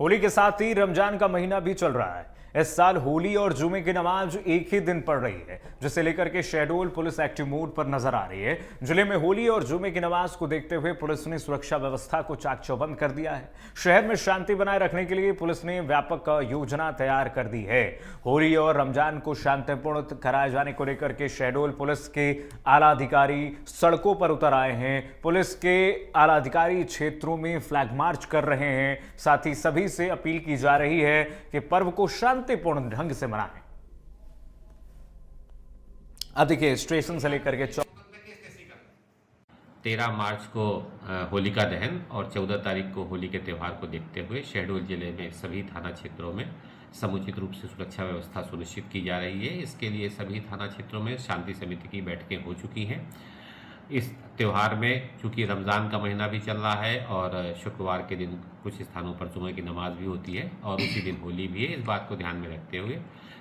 होली के साथ ही रमजान का महीना भी चल रहा है। इस साल होली और जुमे की नमाज एक ही दिन पड़ रही है, जिसे लेकर के शहडोल पुलिस एक्टिव मोड पर नजर आ रही है। जिले में होली और जुमे की नमाज को देखते हुए पुलिस ने सुरक्षा व्यवस्था को चाक चौबंद कर दिया है। शहर में शांति बनाए रखने के लिए पुलिस ने व्यापक योजना तैयार कर दी है। होली और रमजान को शांतिपूर्ण कराए जाने को लेकर के शहडोल पुलिस के आला अधिकारी सड़कों पर उतर आए हैं। पुलिस के आला अधिकारी क्षेत्रों में फ्लैग मार्च कर रहे हैं। साथ ही सभी से अपील की जा रही है कि पर्व को शांतिपूर्ण ढंग से मनाएं। अब देखिए स्टेशन से लेकर के 13 मार्च को होलिका दहन और 14 तारीख को होली के त्यौहार को देखते हुए शहडोल जिले में सभी थाना क्षेत्रों में समुचित रूप से सुरक्षा व्यवस्था सुनिश्चित की जा रही है। इसके लिए सभी थाना क्षेत्रों में शांति समिति की बैठकें हो चुकी हैं। इस त्यौहार में चूंकि रमज़ान का महीना भी चल रहा है और शुक्रवार के दिन कुछ स्थानों पर जुमे की नमाज भी होती है और उसी दिन होली भी है। इस बात को ध्यान में रखते हुए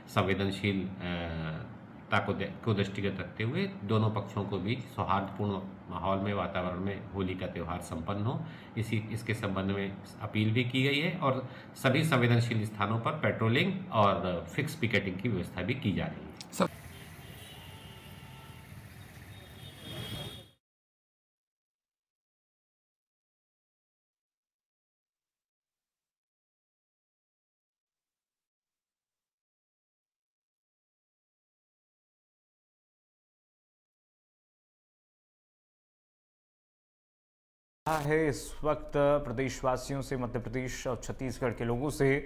संवेदनशीलता को दृष्टिगत रखते हुए दोनों पक्षों को बीच सौहार्दपूर्ण माहौल में वातावरण में होली का त्यौहार संपन्न हो, इसके संबंध में अपील भी की गई है और सभी संवेदनशील स्थानों पर पेट्रोलिंग और फिक्स पिकेटिंग की व्यवस्था भी की जा रही है। है इस वक्त प्रदेशवासियों से, मध्य प्रदेश और छत्तीसगढ़ के लोगों से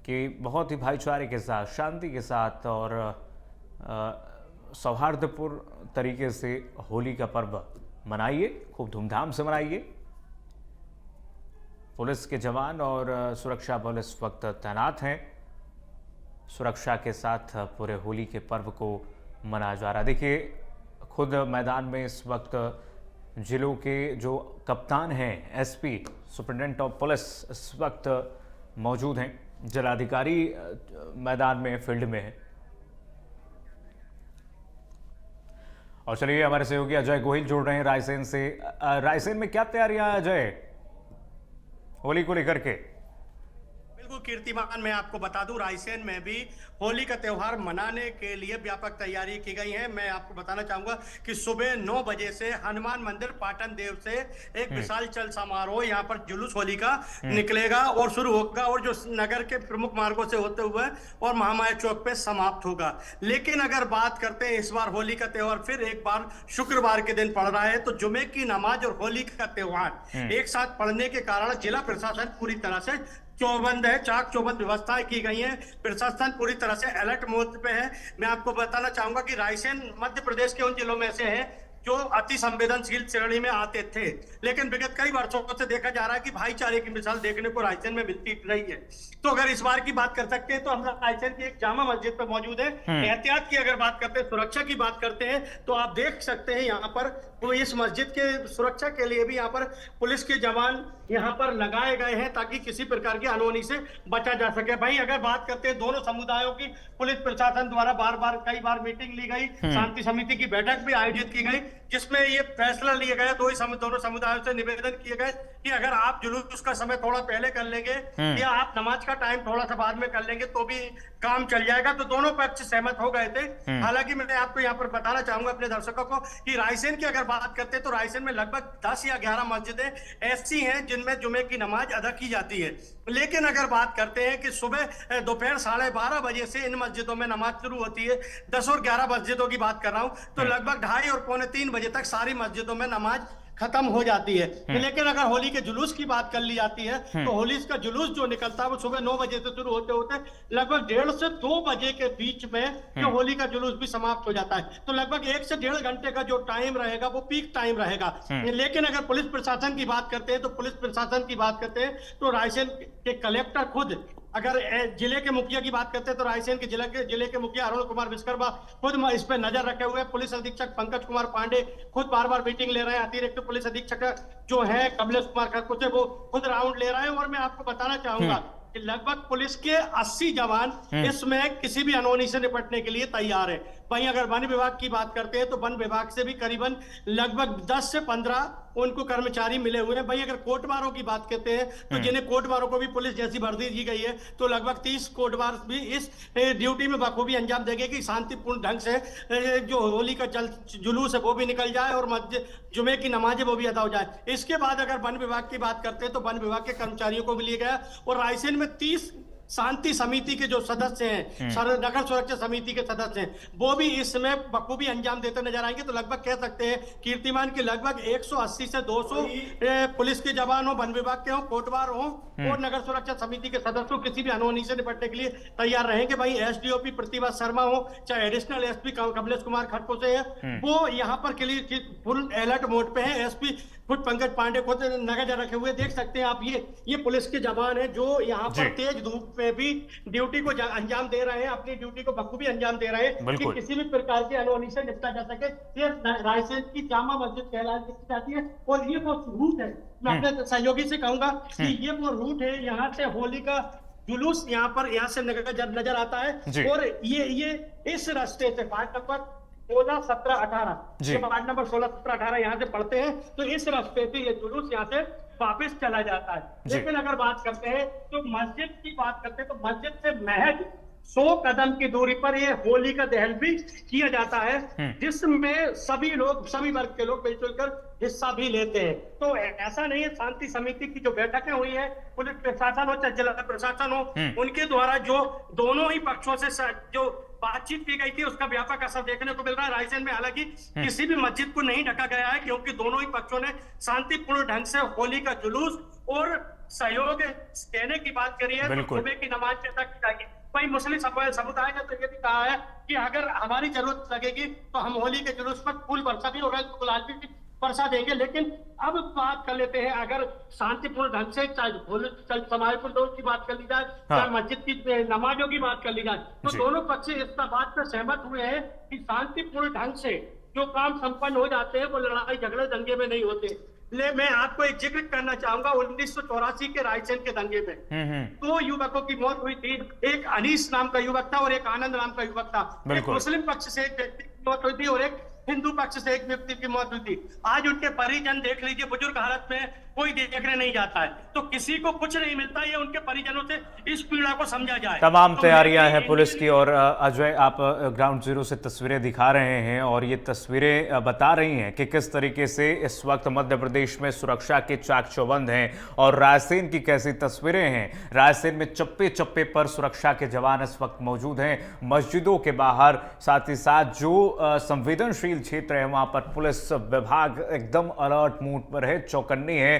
कि बहुत ही भाईचारे के साथ, शांति के साथ और सौहार्दपूर्ण तरीके से होली का पर्व मनाइए, खूब धूमधाम से मनाइए। पुलिस के जवान और सुरक्षा बल इस वक्त तैनात हैं। सुरक्षा के साथ पूरे होली के पर्व को मनाया जा रहा है। देखिए खुद मैदान में इस वक्त जिलों के जो कप्तान हैं, एसपी सुप्रिटेंडेंट ऑफ पुलिस इस वक्त मौजूद हैं। जिलाधिकारी मैदान में, फील्ड में है। और चलिए हमारे सहयोगी अजय गोहिल जुड़ रहे हैं रायसेन से। रायसेन में क्या तैयारियां अजय होली को लेकर के? बिल्कुल कीर्तिमान, मैं आपको बता दूं रायसेन में भी होली का त्यौहार मनाने के लिए व्यापक तैयारी की गई है। मैं आपको बताना चाहूंगा कि सुबह 9 बजे से हनुमान मंदिर पाटन देव से एक विशाल चल समारोह यहाँ पर जुलूस होली का निकलेगा और शुरू होगा और जो नगर के प्रमुख मार्गों से होते हुए और महामाया चौक पे समाप्त होगा। लेकिन अगर बात करते हैं इस बार होली का त्यौहार फिर एक बार शुक्रवार के दिन पड़ रहा है, तो जुमे की नमाज और होली का त्यौहार एक साथ पड़ने के कारण जिला प्रशासन पूरी तरह से चौबंद है, चाक चौबंद व्यवस्थाएं की गई हैं। प्रशासन पूरी तरह से अलर्ट मोड पे है। मैं आपको बताना चाहूंगा कि रायसेन मध्य प्रदेश के उन जिलों में से है जो अति संवेदनशील श्रेणी में आते थे, लेकिन विगत कई वर्षों से देखा जा रहा है कि भाईचारे की मिसाल देखने को रायसेन में मिलती रही है। तो अगर इस बार की बात कर सकते हैं तो हम रायसेन की एक जामा मस्जिद पर मौजूद है। एहतियात की अगर बात करते हैं, सुरक्षा की बात करते हैं, तो आप देख सकते हैं यहाँ पर तो इस मस्जिद के सुरक्षा के लिए भी यहाँ पर पुलिस के जवान यहाँ पर लगाए गए हैं ताकि किसी प्रकार की अनहोनी से बचा जा सके। भाई अगर बात करते हैं दोनों समुदायों की, पुलिस प्रशासन द्वारा कई बार मीटिंग ली गई, शांति समिति की बैठक भी आयोजित की गई, जिसमें ये फैसला लिया गया, दोनों समुदायों से निवेदन किए गए कि अगर आप जुलूस का समय थोड़ा पहले कर लेंगे या आप नमाज का टाइम थोड़ा सा बाद में कर लेंगे तो भी काम चल जाएगा। तो दोनों पक्ष सहमत हो गए थे। हालांकि मैं आपको यहाँ पर बताना चाहूंगा अपने दर्शकों को कि रायसेन की अगर बात करते हैं तो रायसेन में लगभग 10 या 11 मस्जिदें ऐसी हैं जिनमें जुमे की नमाज अदा की जाती है। लेकिन अगर बात करते हैं कि सुबह दोपहर 12:30 बजे से इन मस्जिदों में नमाज शुरू होती है, 10 और 11 मस्जिदों की बात कर रहा हूं, तो लगभग 2:30 और 2:45 बजे तक सारी मस्जिदों में नमाज खत्म हो जाती है। लेकिन अगर होली के जुलूस की बात कर ली जाती है तो होली का जुलूस जो निकलता है वो सुबह 9 बजे से शुरू होते होते लगभग 1:30 से 2 बजे के बीच में जो होली का जुलूस भी समाप्त हो जाता है। तो लगभग 1 से 1.5 घंटे का जो टाइम रहेगा वो पीक टाइम रहेगा। लेकिन अगर पुलिस प्रशासन की बात करते हैं तो रायसेन के कलेक्टर खुद, अगर जिले के मुखिया की बात करते हैं तो रायसेन के जिले के मुखिया अरुण कुमार विश्वकर्मा खुद इस पे नजर रखे हुए। पुलिस अधीक्षक पंकज कुमार पांडे खुद बार मीटिंग ले रहे हैं। अतिरिक्त पुलिस अधीक्षक जो है कमलेश कुमार खरकुचे वो खुद राउंड ले रहे हैं। और मैं आपको बताना चाहूंगा कि लगभग पुलिस के 80 जवान इसमें किसी भी अनहोनी से निपटने के लिए तैयार है। वहीं अगर वन विभाग की बात करते हैं तो वन विभाग से भी करीबन लगभग 10 से 15 उनको कर्मचारी मिले हुए हैं। वहीं अगर कोटवारों की बात करते हैं तो जिन्हें कोटवारों को भी पुलिस जैसी भर्ती दी गई है तो लगभग 30 कोटवार भी इस ड्यूटी में बखूबी अंजाम देंगे कि शांतिपूर्ण ढंग से जो होली का जुलूस है वो भी निकल जाए और मस्जिद जुमे की नमाजें वो भी अदा हो जाए। इसके बाद अगर वन विभाग की बात करते हैं तो वन विभाग के कर्मचारियों को भी लिया गया और रायसेन में 30 शांति समिति के जो सदस्य हैं, नगर सुरक्षा समिति के सदस्य हैं, वो भी इस समय बखूबी अंजाम देते नजर आएंगे। तो लगभग कह सकते हैं कीर्तिमान के लगभग 180 से 200 पुलिस के जवान हो, वन विभाग के हो, कोटवार हो और नगर सुरक्षा समिति के सदस्य किसी भी अनहोनी से निपटने के लिए तैयार रहेंगे। वहीं एसडीओपी प्रतिभा शर्मा हो, चाहे एडिशनल एसपी कमलेश कुमार खड़को से है, वो यहाँ पर के लिए फुल अलर्ट मोड पे है। एसपी खुद पंकज पांडे खुद नजर रखे हुए देख सकते हैं आप। ये पुलिस के जवान हैं जो यहाँ पर तेज धूप में भी ड्यूटी को अंजाम दे रहे हैं, अपनी ड्यूटी को बखूबी अंजाम दे रहे हैं कि किसी भी प्रकार की अनहोनी से निपटा जा सके। ये रायसेन की जामा मस्जिद कहलाई जाती है और ये वो रूट है। मैं अपने सहयोगी से कहूंगा कि ये वो रूट है, यहाँ से होली का जुलूस यहाँ से नजर आता है और ये इस रास्ते से वार्ड नंबर 16, 17, 18 वार्ड नंबर 16, 17, 18 यहाँ से पढ़ते हैं तो इस रास्ते से ये जुलूस यहाँ से वापस चला जाता है। लेकिन अगर बात करते हैं तो मस्जिद की बात करते हैं तो मस्जिद से महज 100 कदम की दूरी पर ये होली का दहन भी किया जाता है, जिसमें सभी वर्ग के लोग मिलजुल कर हिस्सा भी लेते हैं। तो ऐसा नहीं है, शांति समिति की जो बैठकें हुई है, पुलिस प्रशासन हो चाहे जिला प्रशासन हो, उनके द्वारा जो दोनों ही पक्षों से जो बातचीत की गई थी उसका व्यापक असर देखने को मिल रहा है। रायसेन में हालांकि किसी भी मस्जिद को नहीं ढका गया है क्योंकि दोनों ही पक्षों ने शांतिपूर्ण ढंग से होली का जुलूस और सहयोग देने की बात करी है। तो सुबह की नमाज अदा की जाएगी। वही मुस्लिम समुदाय ने तो ये भी कहा है कि अगर हमारी जरूरत लगेगी तो हम होली के जुलूस पर फूल बरसा भी होगा, गुलाल भी बरसा देंगे। लेकिन अब बात कर लेते हैं, अगर शांतिपूर्ण ढंग से चाहे समाजपूर्ण दोष की बात कर ली जाए, चाहे मस्जिद की नमाजों की बात कर ली जाए, तो दोनों पक्ष इस बात पर सहमत हुए हैं कि शांतिपूर्ण ढंग से जो काम संपन्न हो जाते हैं वो लड़ाई झगड़े दंगे में नहीं होते। मैं आपको एक जिक्र करना चाहूंगा 1984 के रायसेन के दंगे में 2 युवकों की मौत हुई थी। एक अनीस नाम का युवक था और एक आनंद नाम का युवक था। एक मुस्लिम पक्ष से एक व्यक्ति की मौत हुई थी और एक हिंदू पक्ष से एक व्यक्ति की मौत हुई थी। आज उनके परिजन देख लीजिए, बुजुर्ग हालत में, कोई देखने नहीं जाता है। तो किसी को कुछ नहीं मिलता, ये उनके परिजनों से इस पीड़ा को समझा जाए। तमाम तैयारियां हैं पुलिस की और अजय आप ग्राउंड जीरो से तस्वीरें दिखा रहे हैं और ये तस्वीरें बता रही हैं कि किस तरीके से इस वक्त मध्य प्रदेश में सुरक्षा के चाक चौबंद हैं और रायसेन की कैसी तस्वीरें हैं। रायसेन में चप्पे चप्पे पर सुरक्षा के जवान इस वक्त मौजूद हैं, मस्जिदों के बाहर, साथ ही साथ जो संवेदनशील क्षेत्र है वहां पर पुलिस विभाग एकदम अलर्ट मोड पर है, चौकन्नी है